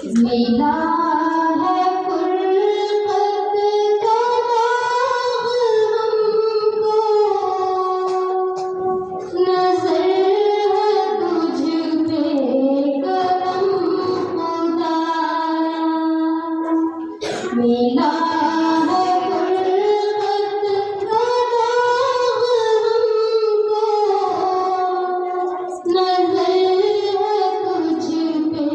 मिला है फुर्सत का दाग हमको, नजर है तुझ पे करम खुदाया। मिला है फुर्सत का दाग हमको, नजर है तुझ पे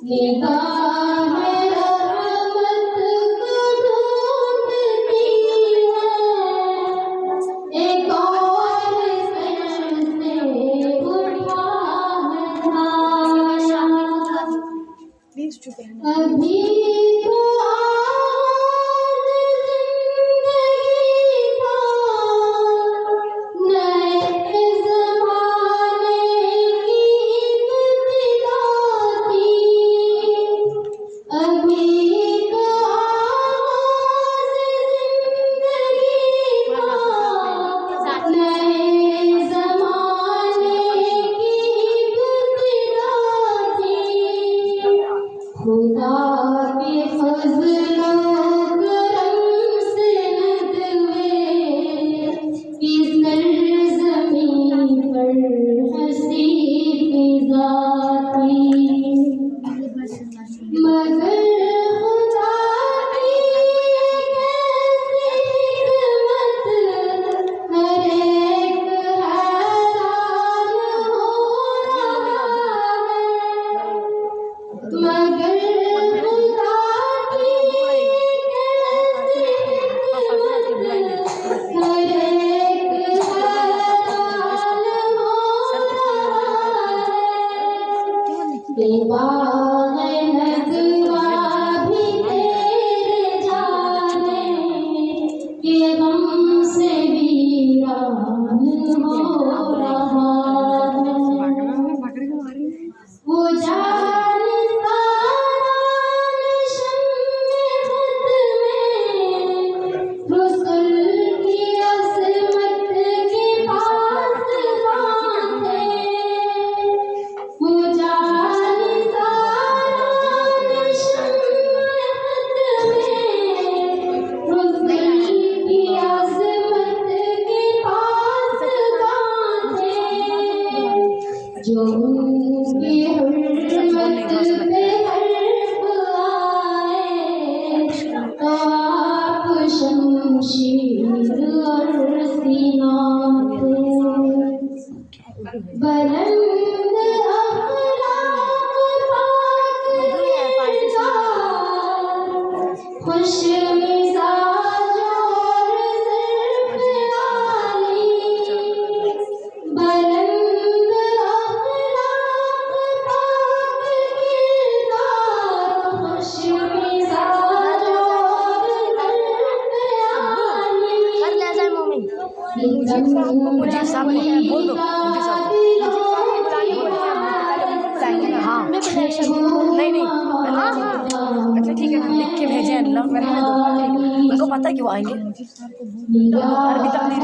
निगाह रहमत को ढूंढती है, एक और सर से उठा है छाया। अभी तो आगाज़ ज़िंदगी था, नए ज़माने की इब्तिदा थी। अभी तो आगाज़ ज़िंदगी था, नए ज़माने की इब्तिदा थी। खुदा के फज़्ल करम से नदवे की सरज़मीं पर हंसी फिज़ा थी, मगर खुदा की कैसी हिकमत, हर एक हैरान हो रहा है। मगर खुदा की कैसी हिकमत, हर एक हैरान हो रहा है। बाग़ नज़वा भी तेरे जाने के गम से वीरान हो रहा है। वो जानिसारान शम्मे खुद में रसूल की अज़मत के पास बांधे। वो जानिसारान शम्मे खुद में रसूल की अज़मत के पास बांधे, जो उनकी हुर्मत पे हर्फ आए, तो आप शमशीर और सीना पे। बुलंद अखलाक पाकीज़ात, खुश मिजाज और सिर्फ आली। बुलंद अखलाक पाकीज़ात, खुश मिजाज और सिर्फ आली। मुझे साहब बोल दो, मुझे साहब नहीं नहीं अच्छा ठीक है, लिख के भेजे अल्लाह उनको पता है कि वो आएंगे। अरबी तक नहीं